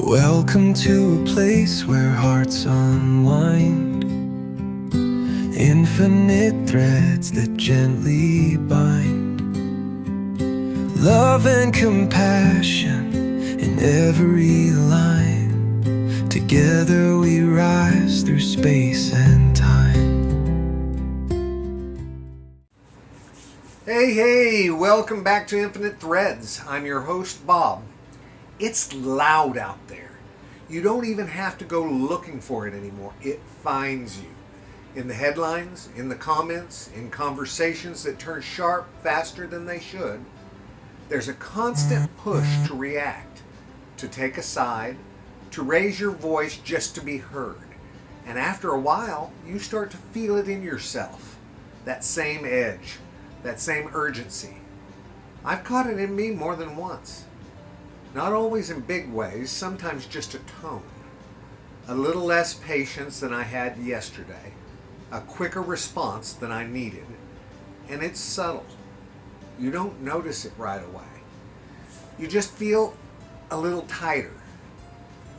Welcome to a place where hearts unwind, infinite threads that gently bind, love and compassion in every line. Together we rise through space and time. Hey, welcome back to Infinite Threads. I'm your host, Bob. It's loud out there. You don't even have to go looking for it anymore. It finds you. In the headlines, in the comments, in conversations that turn sharp faster than they should, there's a constant push to react, to take a side, to raise your voice just to be heard. And after a while, you start to feel it in yourself. That same edge, that same urgency. I've caught it in me more than once. Not always in big ways, sometimes just a tone. A little less patience than I had yesterday, a quicker response than I needed, and it's subtle. You don't notice it right away. You just feel a little tighter.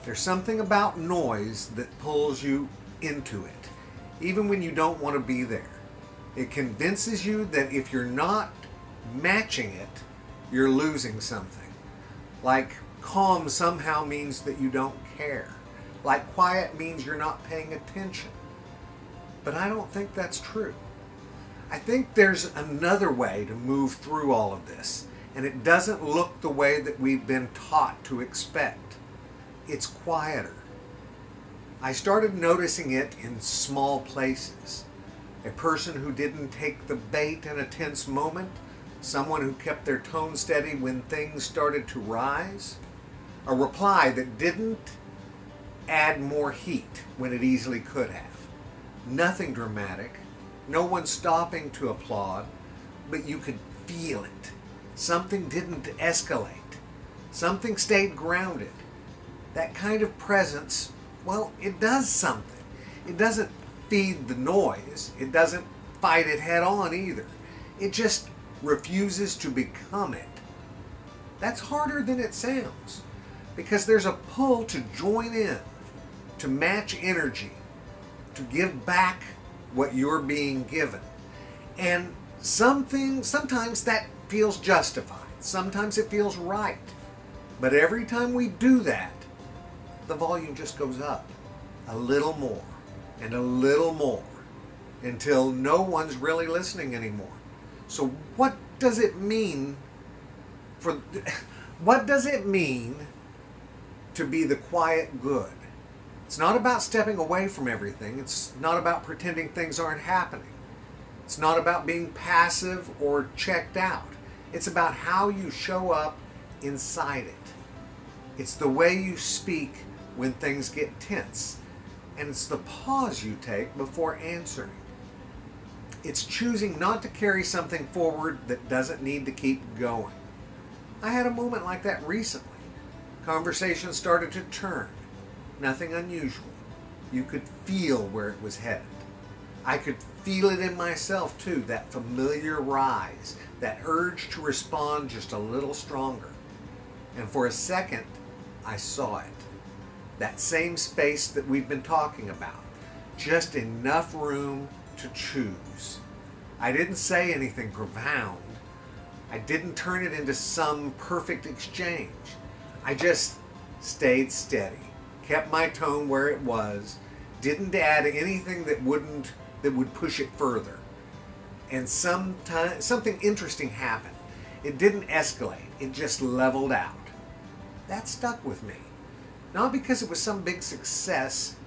There's something about noise that pulls you into it, even when you don't want to be there. It convinces you that if you're not matching it, you're losing something. Like calm somehow means that you don't care. Like quiet means you're not paying attention. But I don't think that's true. I think there's another way to move through all of this, and it doesn't look the way that we've been taught to expect. It's quieter. I started noticing it in small places. A person who didn't take the bait in a tense moment, someone who kept their tone steady when things started to rise, a reply that didn't add more heat when it easily could have. Nothing dramatic, no one stopping to applaud, but you could feel it. Something didn't escalate. Something stayed grounded. That kind of presence, well, it does something. It doesn't feed the noise. It doesn't fight it head on either. It just refuses to become it. That's harder than it sounds, because there's a pull to join in, to match energy, to give back what you're being given. And sometimes that feels justified. Sometimes it feels right. But every time we do that, the volume just goes up a little more and a little more until no one's really listening anymore. So what does it mean to be the quiet good? It's not about stepping away from everything. It's not about pretending things aren't happening. It's not about being passive or checked out. It's about how you show up inside it. It's the way you speak when things get tense. And it's the pause you take before answering. It's choosing not to carry something forward that doesn't need to keep going. I had a moment like that recently. Conversation started to turn. Nothing unusual. You could feel where it was headed. I could feel it in myself too, that familiar rise, that urge to respond just a little stronger. And for a second, I saw it. That same space that we've been talking about. Just enough room to choose. I didn't say anything profound. I didn't turn it into some perfect exchange. I just stayed steady, kept my tone where it was, didn't add anything that would push it further. And something interesting happened. It didn't escalate. It just leveled out. That stuck with me. Not because it was some big success,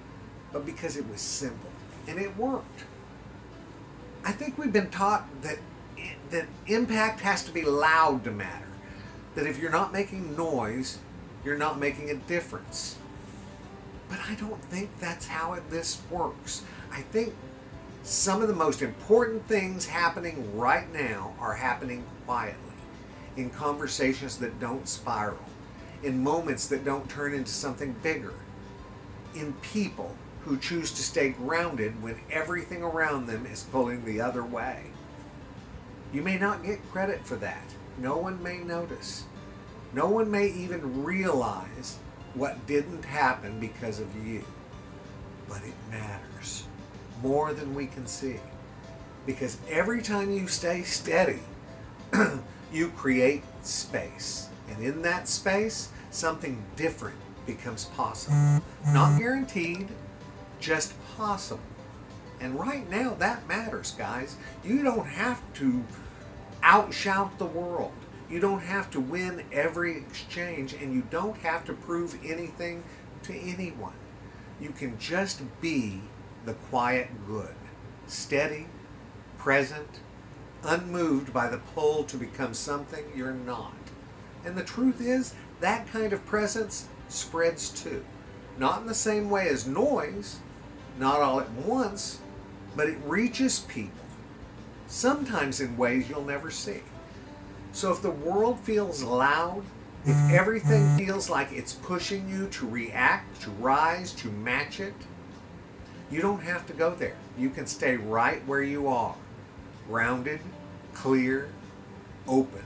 but because it was simple. And it worked. I think we've been taught that impact has to be loud to matter. That if you're not making noise, you're not making a difference. But I don't think that's how this works. I think some of the most important things happening right now are happening quietly, in conversations that don't spiral, in moments that don't turn into something bigger, in people who choose to stay grounded when everything around them is pulling the other way. You may not get credit for that. No one may notice. No one may even realize what didn't happen because of you. But it matters more than we can see. Because every time you stay steady, you create space. And in that space, something different becomes possible. Not guaranteed, just possible. And right now, that matters, guys. You don't have to outshout the world. You don't have to win every exchange, and you don't have to prove anything to anyone. You can just be the quiet good, steady, present, unmoved by the pull to become something you're not. And the truth is, that kind of presence spreads too. Not in the same way as noise, not all at once, but it reaches people, sometimes in ways you'll never see. So if the world feels loud, if everything feels like it's pushing you to react, to rise, to match it, you don't have to go there. You can stay right where you are, grounded, clear, open.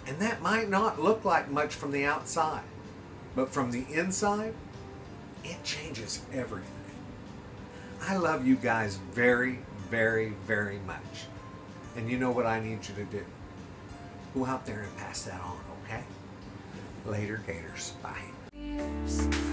And that might not look like much from the outside, but from the inside, it changes everything. I love you guys very, very, very much. And you know what I need you to do? Go out there and pass that on, okay? Later, Gators. Bye.